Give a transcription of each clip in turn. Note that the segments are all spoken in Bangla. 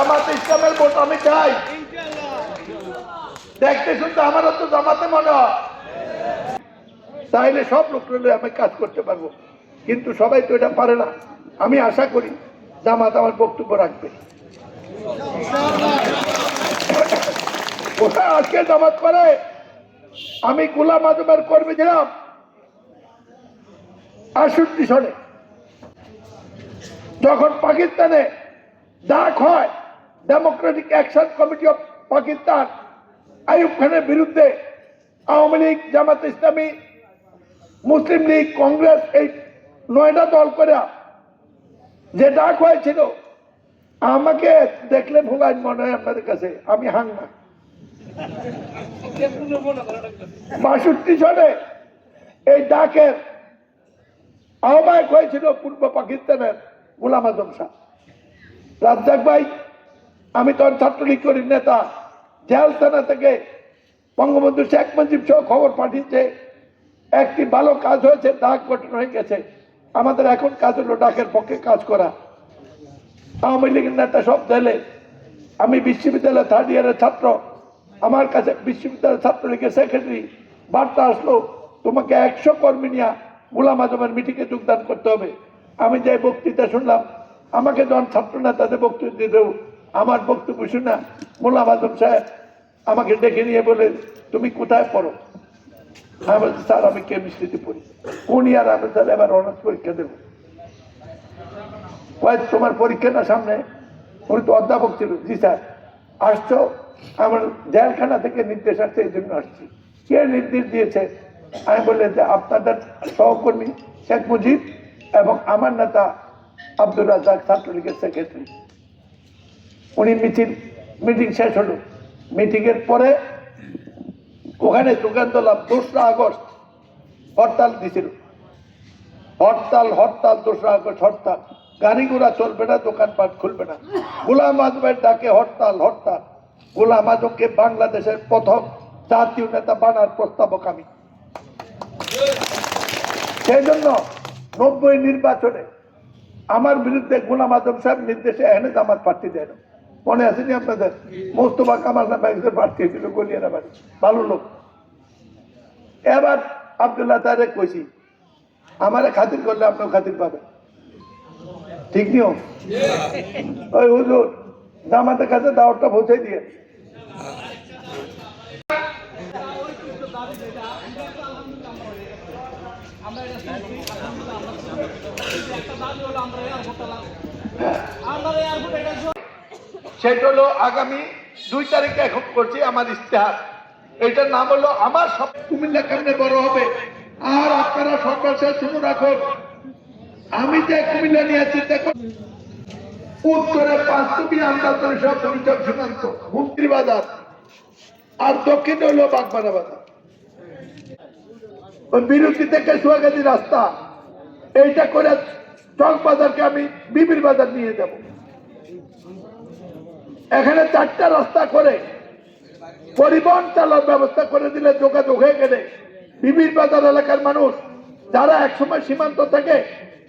জামাতে ইসলামের ভোট আমি চাই। দেখতে শুনতে আমারও তো জামাতে মনে হয়, তাইলে সব লোক আমি কাজ করতে পারবো, কিন্তু সবাই তো এটা পারে না। আমি আশা করি জামাত আমার বক্তব্য রাখবে। কোথায় আজকে জামাত করে? আমি গোলাম আজমের কর্মী ছিলাম 68 সনে, যখন পাকিস্তানে ডাক হয় Democratic action committee of Pakistan Ayub খানের বিরুদ্ধে, আওয়ামী লীগ, জামাত ইসলামী, মুসলিম লীগ, কংগ্রেস, এই 9টা দল করে যে ডাক হয়েছিল, আমাকে দেখলে ভোগাইন মনে হয় আপনাদের কাছে আমি হাং না। 62 সনে এই ডাকের আহ্বায়ক হয়েছিল পূর্ব পাকিস্তানের গোলাম আজম শাহ। রাজ্জাক ভাই, আমি তখন ছাত্রলীগ করি নেতা, জেলখানা থেকে বঙ্গবন্ধু শেখ মুজিব সহ খবর পাঠিয়েছে একটি ভালো কাজ হয়েছে, ডাক গঠন হয়ে গেছে। আমাদের এখন কাজ হলো ডাকের পক্ষে কাজ করা। আওয়ামী লীগের নেতা সব দিলে, আমি বিশ্ববিদ্যালয় 3rd ইয়ারের ছাত্র, আমার কাছে বিশ্ববিদ্যালয় ছাত্রলীগের সেক্রেটারি বার্তা আসলো, তোমাকে 100 কর্মী নিয়ে গোলাম আজমের মিটিংয়ে যোগদান করতে হবে। আমি যে বক্তৃতা শুনলাম, আমাকে যখন ছাত্র নেতাদের বক্তব্য দিতেও আমার বক্তব্য শুনে গোলাম আজম সাহেব আমাকে ডেকে নিয়ে বলে, তুমি কোথায় পড়ো? আমি বলছি, স্যার আমি কেমিস্ট্রিতে পড়ি। কোন ইয়ার? আমি তাহলে এবার অনার্স পরীক্ষা দেবো। তোমার পরীক্ষা না সামনে? উনি তো অধ্যাপক ছিল। জি স্যার। আসছো? আমার জেলখানা থেকে নির্দেশ আসছে, এই জন্য আসছি। কে নির্দেশ দিয়েছে? আমি বললেন যে আপনাদের সহকর্মী শেখ মুজিব এবং আমার নেতা আব্দুর রাজ্জাক, ছাত্রলীগের সেক্রেটারি। উনি মিটিং শেষ হলো, মিটিং এর পরে ওখানে সুকান্তলাভ 2রা আগস্ট হরতাল দিছিল। হরতাল 2রা আগস্ট হরতাল, গাড়ি ঘোড়া চলবে না, দোকানপাট খুলবে না। গোলাম আজমের ডাকে হরতাল। গোলাম আজমকে বাংলাদেশের প্রথম জাতীয় নেতা বানার প্রস্তাবক আমি। সেই জন্য 90 নির্বাচনে আমার বিরুদ্ধে গোলাম আজম সাহেব নির্দেশে এখানে জামাত প্রার্থী দেন। মনে আসেনি আপনাদের? মোস্তফা কামাল নামে একজন প্রার্থী হয়েছিল গলিয়ারা বাড়ি, ভালো লোক। এবার আব্দুল্লাহ তারে কইছি, আমারে খাতির করলে আপনিও খাতির পাবেন, ঠিক নিও? ওই হুজুর জামাতের কাছে দাওয়াতটা পৌঁছে দিয়ে সেটা হলো আগামী 2 তারিখে এখন করছি আমার ইশতেহার। এটার নাম হলো আমার সব কুমিল্লা কেমনে বড় হবে। আর আপনারা সর্বশেষ শুনে রাখুন, আমি যে কুমিল্লা নিয়ে চিন্তা করি, উত্তরে 5 আমদানি সব পরিচয় সীমান্ত মুক্তি বাজার, আর দক্ষিণে হলো বাগমারা বাজার। ওই বিরতি থেকে সোয়াগাজী রাস্তা, এইটা করে চক বাজারকে আমি বিবির বাজার নিয়ে যাব। এখানে 4টা রাস্তা করে পরিবহন চালার ব্যবস্থা করে দিলে যোগাযোগ হয়ে গেলে বিবির বাজার এলাকার মানুষ যারা একসময় সীমান্ত থেকে,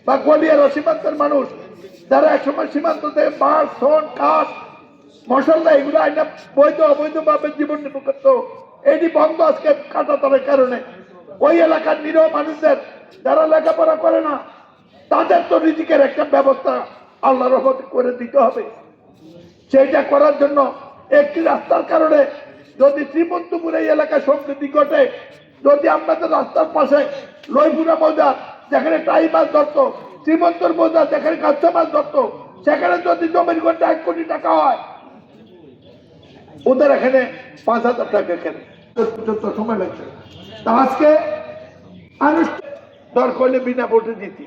বা গলিয়ারা সীমান্তের মানুষ যারা একসময় সীমান্ত থেকে বাঁশ, শন, কাঠ, মশলা এগুলো আইনা বৈধ অবৈধভাবে জীবন নির্বাহ করত, এটি বন্ধ আজকে কাটাতারের কারণে। ওই এলাকার নিরীহ মানুষদের যারা লেখাপড়া করে না, তাদের তো রিজিকের একটা ব্যবস্থা আল্লাহর রহমতে করে দিতে হবে। সেইটা করার জন্য একটি রাস্তার কারণে যদি শ্রীমন্তপুর এই এলাকায় সমৃদ্ধি ঘটে, যদি আমাদের রাস্তার পাশে লইপুরা বাজার যেখানে টাই মাছ ধরত, শ্রীমন্তর বাজার যেখানে কাঁচা মাছ ধরত, সেখানে যদি জমির ঘন্টা 1 কোটি টাকা হয়, ওদের এখানে 5,000 টাকা কেনে সময় লাগছে। তা আজকে আনুষ্ঠানিক দর করলে বিনা ভোটে জিতি।